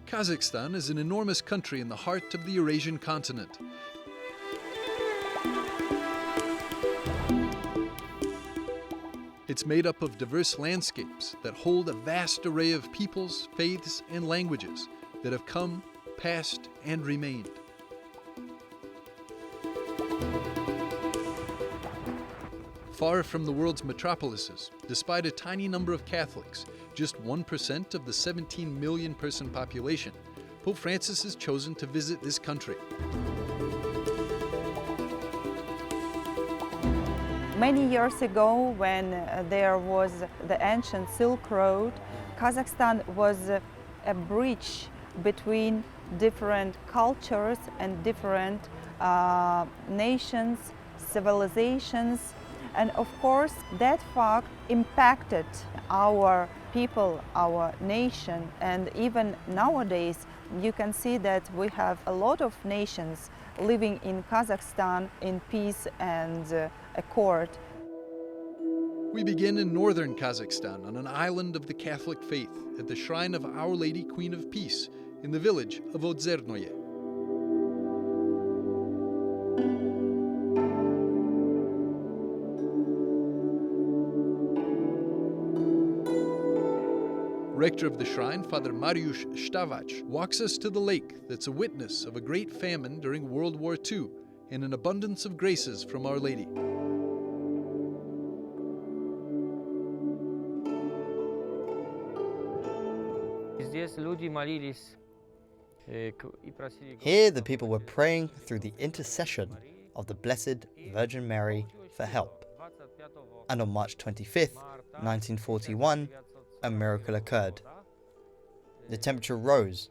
Kazakhstan is an enormous country in the heart of the Eurasian continent. It's made up of diverse landscapes that hold a vast array of peoples, faiths, and languages that have come, passed, and remained. Far from the world's metropolises, despite a tiny number of Catholics, just 1% of the 17 million person population, Pope Francis has chosen to visit this country. Many years ago, when there was the ancient Silk Road, Kazakhstan was a bridge between different cultures and different nations, civilizations. And of course, that fact impacted our people, our nation, and even nowadays you can see that we have a lot of nations living in Kazakhstan in peace and accord. We begin in northern Kazakhstan on an island of the Catholic faith at the shrine of Our Lady Queen of Peace in the village of Ozernoye. Rector of the shrine, Father Mariusz Stawacz, walks us to the lake that's a witness of a great famine during World War II and an abundance of graces from Our Lady. Here the people were praying through the intercession of the Blessed Virgin Mary for help. And on March 25th, 1941, a miracle occurred. The temperature rose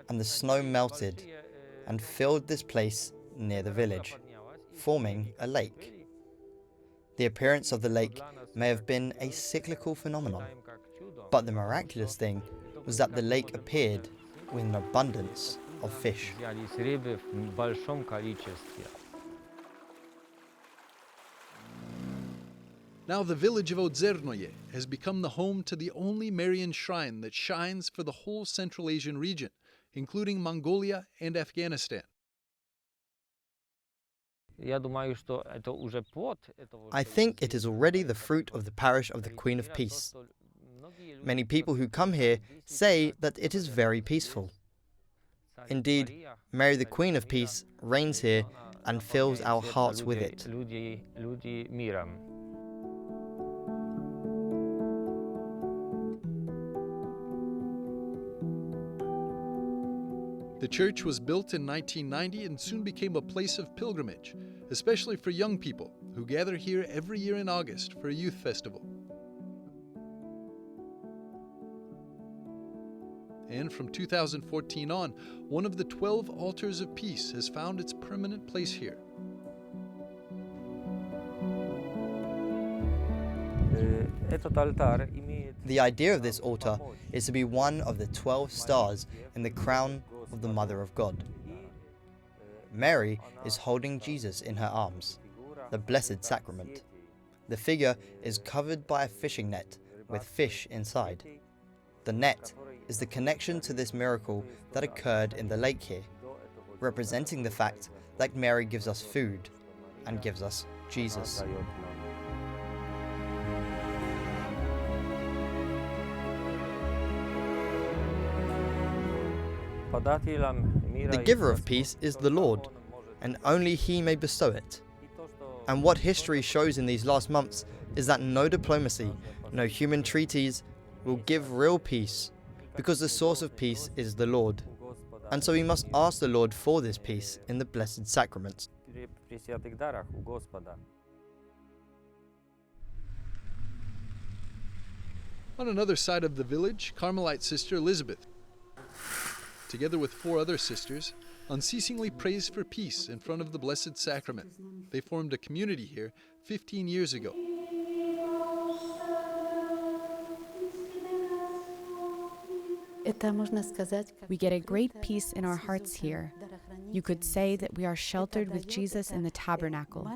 and the snow melted and filled this place near the village, forming a lake. The appearance of the lake may have been a cyclical phenomenon, but the miraculous thing was that the lake appeared with an abundance of fish. Now the village of Ozernoye has become the home to the only Marian shrine that shines for the whole Central Asian region, including Mongolia and Afghanistan. I think it is already the fruit of the parish of the Queen of Peace. Many people who come here say that it is very peaceful. Indeed, Mary the Queen of Peace reigns here and fills our hearts with it. The church was built in 1990 and soon became a place of pilgrimage, especially for young people who gather here every year in August for a youth festival. And from 2014 on, one of the 12 altars of peace has found its permanent place here. The idea of this altar is to be one of the 12 stars in the crown of the Mother of God. Mary is holding Jesus in her arms, the Blessed Sacrament. The figure is covered by a fishing net with fish inside. The net is the connection to this miracle that occurred in the lake here, representing the fact that Mary gives us food and gives us Jesus. The giver of peace is the Lord, and only He may bestow it. And what history shows in these last months is that no diplomacy, no human treaties will give real peace, because the source of peace is the Lord. And so we must ask the Lord for this peace in the Blessed Sacraments. On another side of the village, Carmelite sister Elizabeth, together with 4 other sisters, unceasingly prays for peace in front of the Blessed Sacrament. They formed a community here 15 years ago. We get a great peace in our hearts here. You could say that we are sheltered with Jesus in the tabernacle.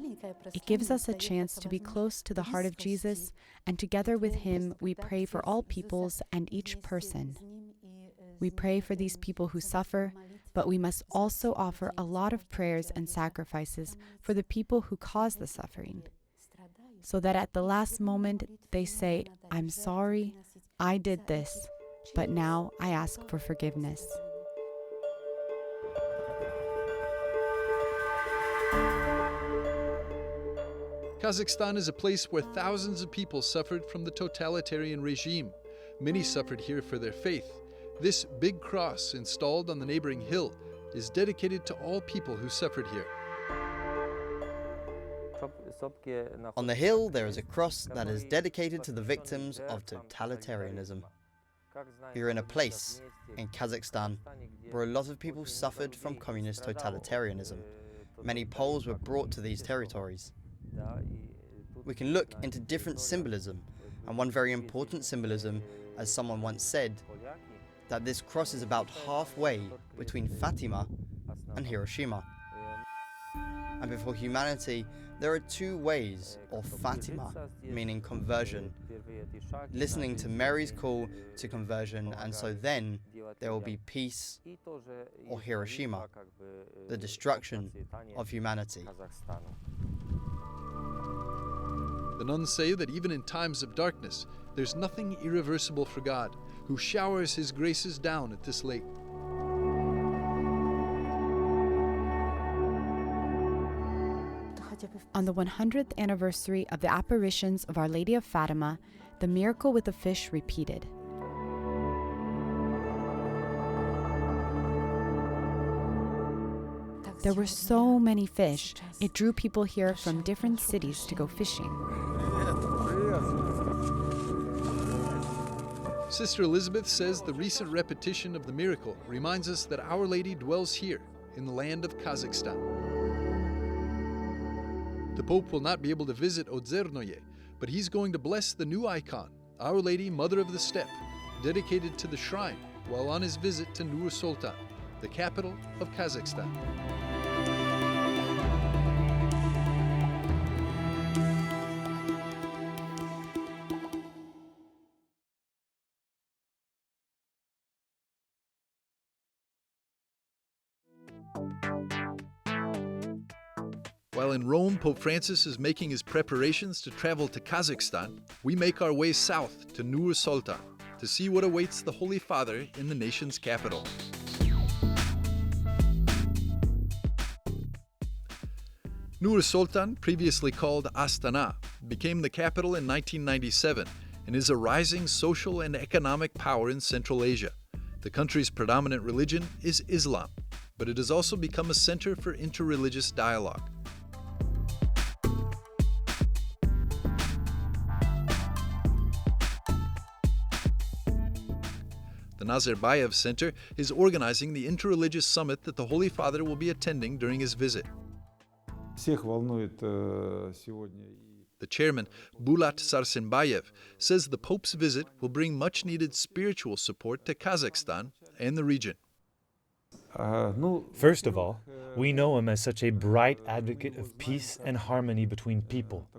It gives us a chance to be close to the heart of Jesus, and together with Him we pray for all peoples and each person. We pray for these people who suffer, but we must also offer a lot of prayers and sacrifices for the people who cause the suffering, so that at the last moment they say, "I'm sorry, I did this, but now I ask for forgiveness." Kazakhstan is a place where thousands of people suffered from the totalitarian regime. Many suffered here for their faith. This big cross installed on the neighboring hill is dedicated to all people who suffered here. On the hill, there is a cross that is dedicated to the victims of totalitarianism. You're in a place, in Kazakhstan, where a lot of people suffered from communist totalitarianism. Many Poles were brought to these territories. We can look into different symbolism, and one very important symbolism, as someone once said, that this cross is about halfway between Fatima and Hiroshima. And before humanity, there are two ways, or Fatima, meaning conversion, listening to Mary's call to conversion, and so then there will be peace, or Hiroshima, the destruction of humanity. The nuns say that even in times of darkness, there's nothing irreversible for God, who showers His graces down at this lake. On the 100th anniversary of the apparitions of Our Lady of Fatima, the miracle with the fish repeated. There were so many fish, it drew people here from different cities to go fishing. Sister Elizabeth says the recent repetition of the miracle reminds us that Our Lady dwells here, in the land of Kazakhstan. The Pope will not be able to visit Ozernoye, but he's going to bless the new icon, Our Lady, Mother of the Steppe, dedicated to the shrine while on his visit to Nur Sultan, the capital of Kazakhstan. While in Rome, Pope Francis is making his preparations to travel to Kazakhstan, we make our way south to Nur Sultan to see what awaits the Holy Father in the nation's capital. Nur Sultan, previously called Astana, became the capital in 1997 and is a rising social and economic power in Central Asia. The country's predominant religion is Islam, but it has also become a center for interreligious dialogue. The Nazarbayev Center is organizing the interreligious summit that the Holy Father will be attending during his visit. The chairman, Bulat Sarsenbayev, says the Pope's visit will bring much-needed spiritual support to Kazakhstan and the region. First of all, we know him as such a bright advocate of peace and harmony between people.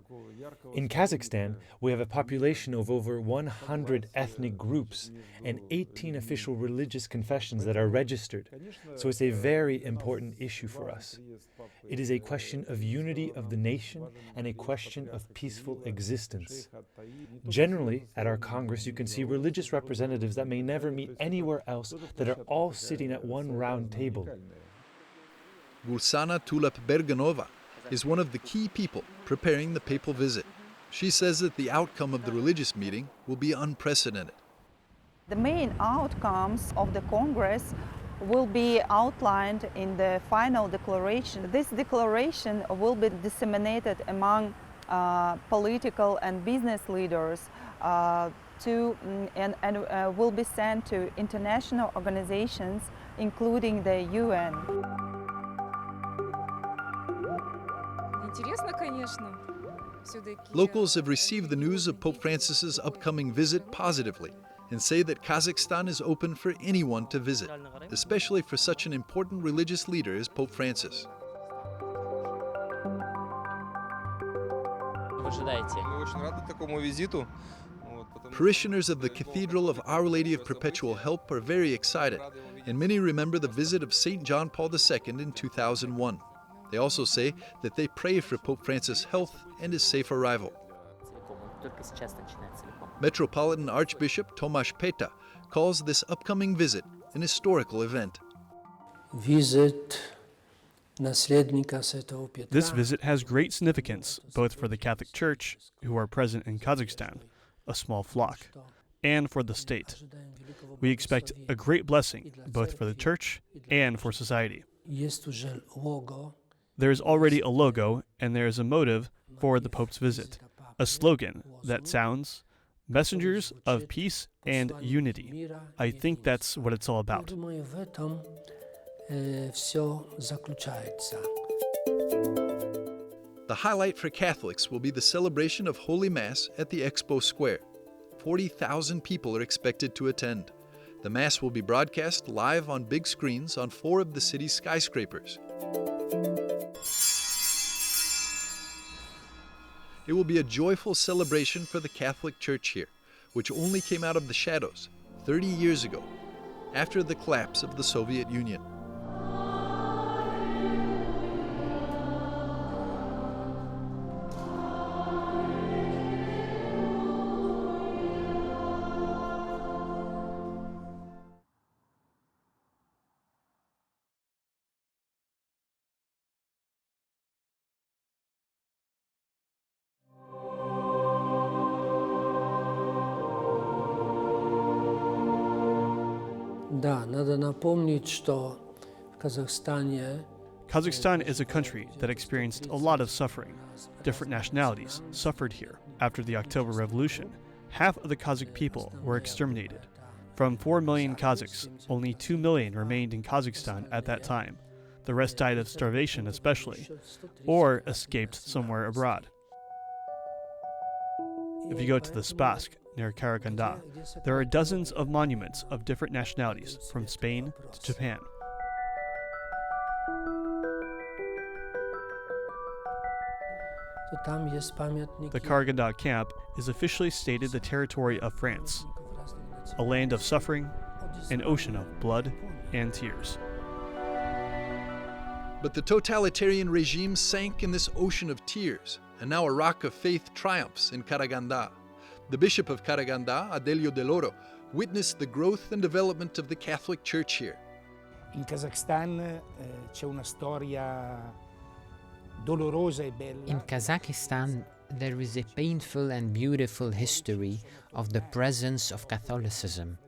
In Kazakhstan, we have a population of over 100 ethnic groups and 18 official religious confessions that are registered, so it's a very important issue for us. It is a question of unity of the nation and a question of peaceful existence. Generally, at our Congress, you can see religious representatives that may never meet anywhere else that are all sitting at one round table. Vulsana Tulap-Berganova is one of the key people preparing the papal visit. She says that the outcome of the religious meeting will be unprecedented. The main outcomes of the Congress will be outlined in the final declaration. This declaration will be disseminated among political and business leaders and will be sent to international organizations, including the UN. Locals have received the news of Pope Francis's upcoming visit positively and say that Kazakhstan is open for anyone to visit, especially for such an important religious leader as Pope Francis. Parishioners of the Cathedral of Our Lady of Perpetual Help are very excited, and many remember the visit of St. John Paul II in 2001. They also say that they pray for Pope Francis' health and his safe arrival. Metropolitan Archbishop Tomasz Peta calls this upcoming visit an historical event. This visit has great significance both for the Catholic Church, who are present in Kazakhstan, a small flock, and for the state. We expect a great blessing both for the Church and for society. There is already a logo and there is a motive for the Pope's visit, a slogan that sounds, "Messengers of Peace and Unity." I think that's what it's all about. The highlight for Catholics will be the celebration of Holy Mass at the Expo Square. 40,000 people are expected to attend. The Mass will be broadcast live on big screens on 4 of the city's skyscrapers. It will be a joyful celebration for the Catholic Church here, which only came out of the shadows 30 years ago, after the collapse of the Soviet Union. Kazakhstan is a country that experienced a lot of suffering. Different nationalities suffered here. After the October Revolution, half of the Kazakh people were exterminated. From 4 million Kazakhs, only 2 million remained in Kazakhstan at that time. The rest died of starvation especially, or escaped somewhere abroad. If you go to the Spassk, near Karaganda, there are dozens of monuments of different nationalities, from Spain to Japan. The Karaganda camp is officially stated the territory of France, a land of suffering, an ocean of blood and tears. But the totalitarian regime sank in this ocean of tears, and now a rock of faith triumphs in Karaganda. The Bishop of Karaganda, Adelio Del Oro, witnessed the growth and development of the Catholic Church here. In Kazakhstan c'è una storia dolorosa e bella. In Kazakhstan, there is a painful and beautiful history of the presence of Catholicism.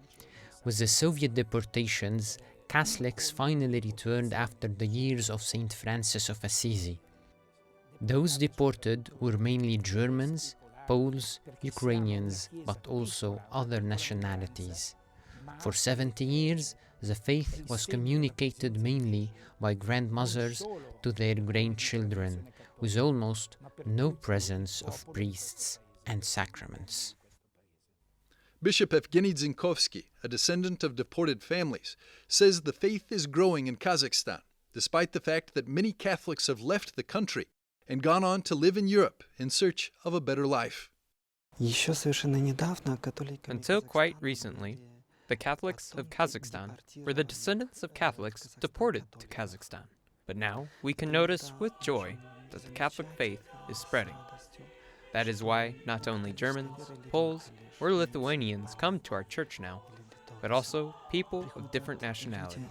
With the Soviet deportations, Catholics finally returned after the years of St. Francis of Assisi. Those deported were mainly Germans, Poles, Ukrainians, but also other nationalities. For 70 years, the faith was communicated mainly by grandmothers to their grandchildren, with almost no presence of priests and sacraments. Bishop Evgeny Zinkovsky, a descendant of deported families, says the faith is growing in Kazakhstan, despite the fact that many Catholics have left the country and gone on to live in Europe in search of a better life. Until quite recently, the Catholics of Kazakhstan were the descendants of Catholics deported to Kazakhstan. But now we can notice with joy that the Catholic faith is spreading. That is why not only Germans, Poles, or Lithuanians come to our church now, but also people of different nationalities.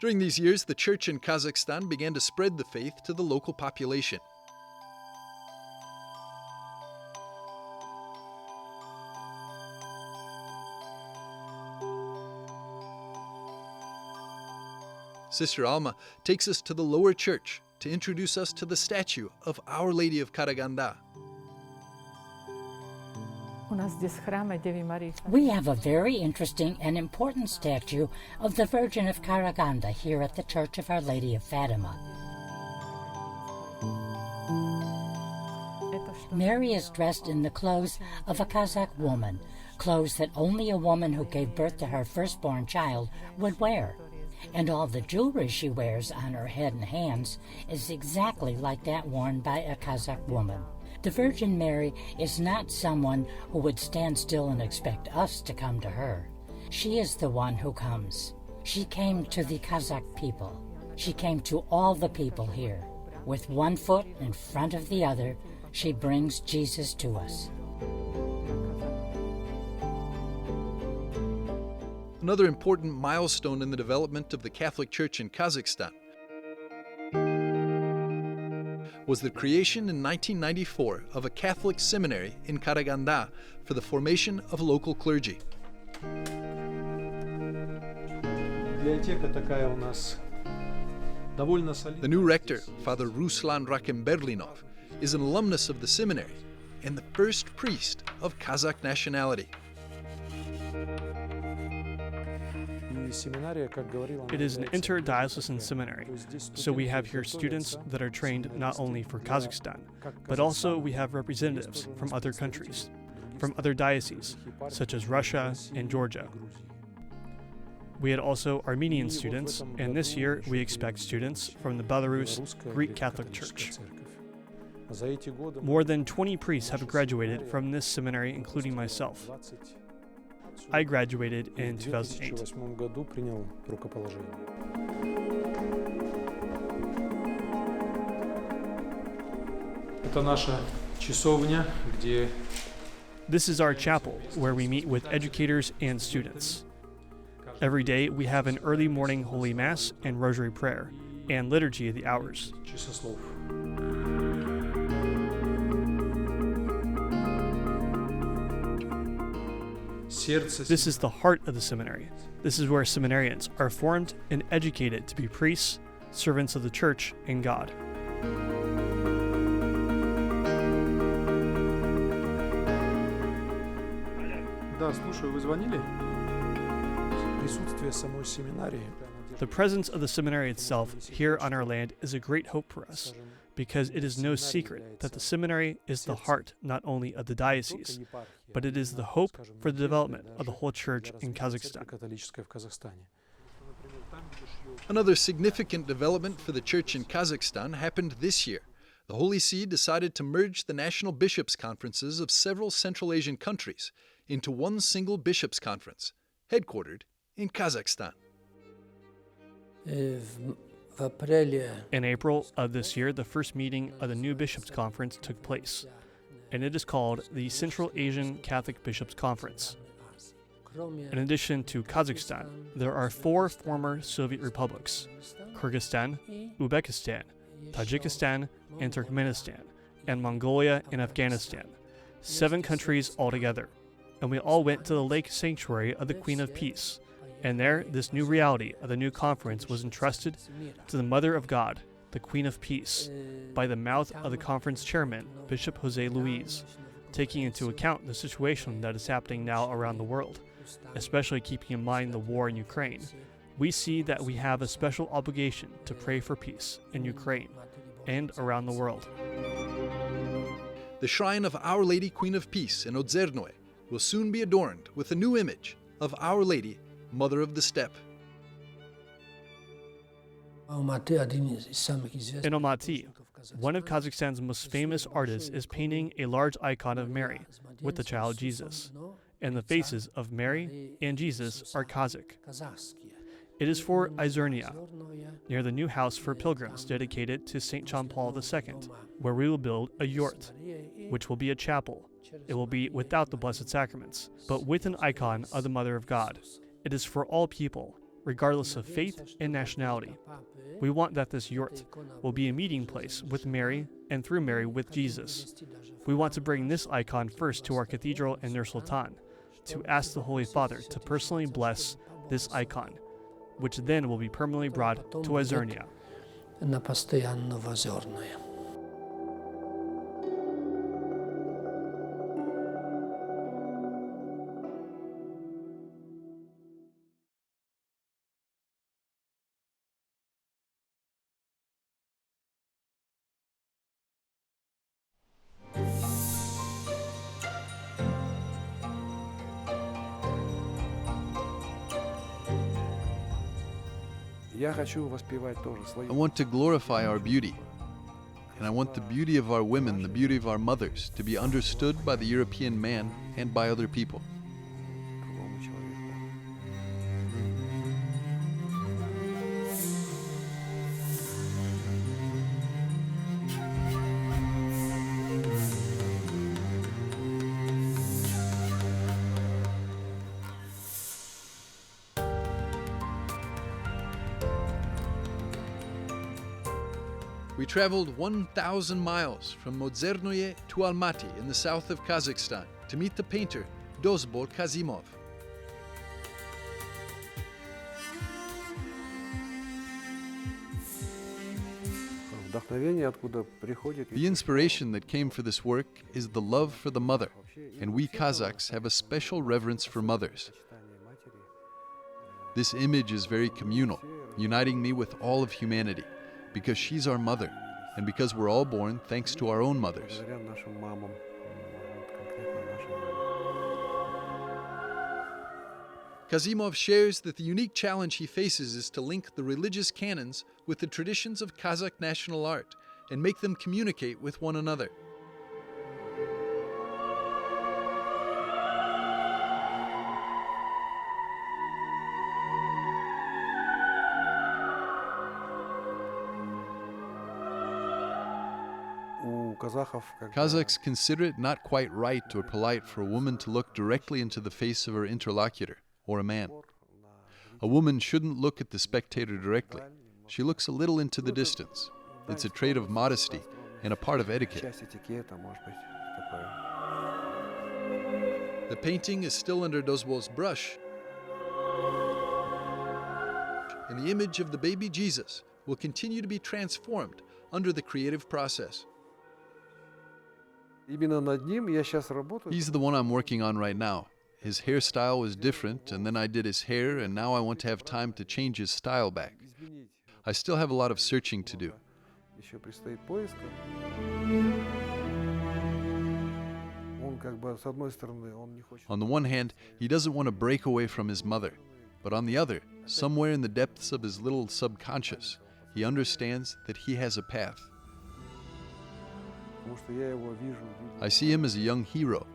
During these years, the church in Kazakhstan began to spread the faith to the local population. Sister Alma takes us to the lower church to introduce us to the statue of Our Lady of Karaganda. We have a very interesting and important statue of the Virgin of Karaganda here at the Church of Our Lady of Fatima. Mary is dressed in the clothes of a Kazakh woman, clothes that only a woman who gave birth to her firstborn child would wear. And all the jewelry she wears on her head and hands is exactly like that worn by a Kazakh woman. The Virgin Mary is not someone who would stand still and expect us to come to her. She is the one who comes. She came to the Kazakh people. She came to all the people here. With one foot in front of the other, she brings Jesus to us. Another important milestone in the development of the Catholic Church in Kazakhstan was the creation in 1994 of a Catholic seminary in Karaganda for the formation of local clergy. The new rector, Father Ruslan Rakimberlinov, is an alumnus of the seminary and the first priest of Kazakh nationality. It is an interdiocesan seminary, so we have here students that are trained not only for Kazakhstan, but also we have representatives from other countries, from other dioceses, such as Russia and Georgia. We had also Armenian students, and this year we expect students from the Belarus Greek Catholic Church. More than 20 priests have graduated from this seminary, including myself. I graduated in 2008. This is our chapel, where we meet with educators and students. Every day we have an early morning Holy Mass and Rosary Prayer, and Liturgy of the Hours. This is the heart of the seminary. This is where seminarians are formed and educated to be priests, servants of the Church and God. The presence of the seminary itself here on our land is a great hope for us, because it is no secret that the seminary is the heart not only of the diocese, but it is the hope for the development of the whole church in Kazakhstan. Another significant development for the church in Kazakhstan happened this year. The Holy See decided to merge the national bishops' conferences of several Central Asian countries into one single bishops' conference, headquartered in Kazakhstan. In April of this year, the first meeting of the new Bishops' Conference took place, and it is called the Central Asian Catholic Bishops' Conference. In addition to Kazakhstan, there are 4 former Soviet republics: Kyrgyzstan, Uzbekistan, Tajikistan, and Turkmenistan, and Mongolia and Afghanistan. 7 countries altogether, and we all went to the lake sanctuary of the Queen of Peace. And there, this new reality of the new conference was entrusted to the Mother of God, the Queen of Peace, by the mouth of the conference chairman, Bishop Jose Luis, taking into account the situation that is happening now around the world, especially keeping in mind the war in Ukraine. We see that we have a special obligation to pray for peace in Ukraine and around the world. The shrine of Our Lady Queen of Peace in Ozernoye will soon be adorned with a new image of Our Lady, Mother of the Steppe. In Almaty, one of Kazakhstan's most famous artists is painting a large icon of Mary with the child Jesus, and the faces of Mary and Jesus are Kazakh. It is for Ozernoye, near the new house for pilgrims dedicated to St. John Paul II, where we will build a yurt, which will be a chapel. It will be without the Blessed Sacraments, but with an icon of the Mother of God. It is for all people, regardless of faith and nationality. We want that this yurt will be a meeting place with Mary and through Mary with Jesus. We want to bring this icon first to our cathedral in Nur Sultan, to ask the Holy Father to personally bless this icon, which then will be permanently brought to Ozernoye. I want to glorify our beauty. and I want the beauty of our women, the beauty of our mothers, to be understood by the European man and by other people. We traveled 1,000 miles from Ozernoye to Almaty in the south of Kazakhstan to meet the painter Dozbol Kazimov. The inspiration that came for this work is the love for the mother, and we Kazakhs have a special reverence for mothers. This image is very communal, uniting me with all of humanity, because she's our mother, and because we're all born thanks to our own mothers. Kazimov shares that the unique challenge he faces is to link the religious canons with the traditions of Kazakh national art and make them communicate with one another. Kazakhs consider it not quite right or polite for a woman to look directly into the face of her interlocutor, or a man. A woman shouldn't look at the spectator directly. She looks a little into the distance. It's a trait of modesty and a part of etiquette. The painting is still under Dozbol's brush, and the image of the baby Jesus will continue to be transformed under the creative process. He's the one I'm working on right now. His hairstyle was different, and then I did his hair, and now I want to have time to change his style back. I still have a lot of searching to do. On the one hand, he doesn't want to break away from his mother, but on the other, somewhere in the depths of his little subconscious, he understands that he has a path. I see him as a young hero.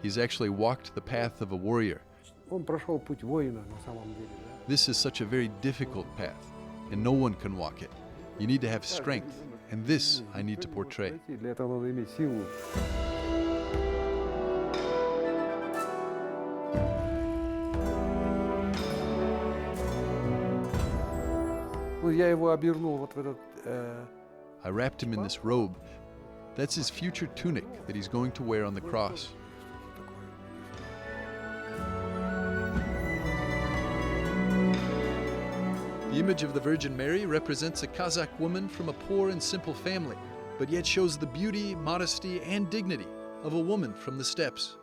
He's actually walked the path of a warrior. This is such a very difficult path, and no one can walk it. You need to have strength, and this I need to portray. I wrapped him in this robe. That's his future tunic that he's going to wear on the cross. The image of the Virgin Mary represents a Kazakh woman from a poor and simple family, but yet shows the beauty, modesty, and dignity of a woman from the steppes.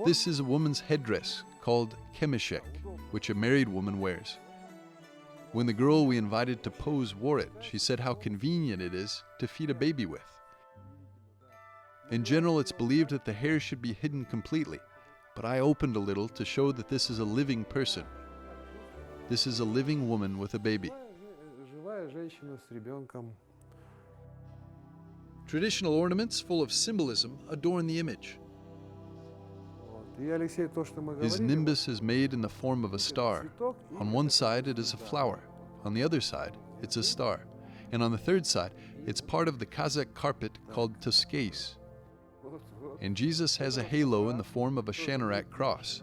This is a woman's headdress called kemishek, which a married woman wears. When the girl we invited to pose wore it, she said how convenient it is to feed a baby with. In general, it's believed that the hair should be hidden completely, but I opened a little to show that this is a living person. This is a living woman with a baby. Traditional ornaments full of symbolism adorn the image. His nimbus is made in the form of a star. On one side it is a flower, on the other side it's a star, and on the third side it's part of the Kazakh carpet called tuskais. And Jesus has a halo in the form of a Shanarak cross.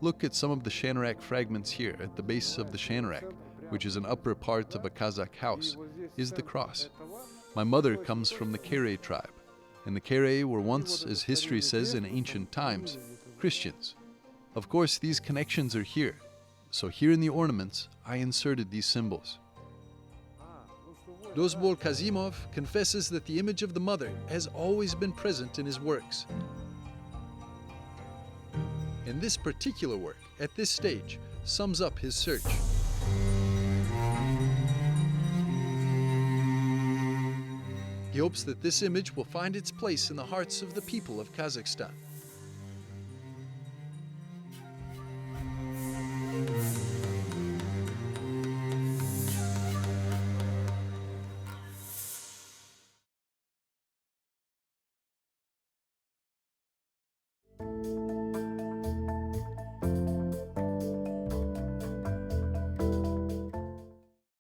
Look at some of the Shanarak fragments here at the base of the Shanarak, which is an upper part of a Kazakh house, is the cross. My mother comes from the Kare tribe, and the Kare were once, as history says in ancient times, Christians. Of course, these connections are here. So here in the ornaments, I inserted these symbols. Dozbol Kazimov confesses that the image of the mother has always been present in his works. And this particular work, at this stage, sums up his search. He hopes that this image will find its place in the hearts of the people of Kazakhstan.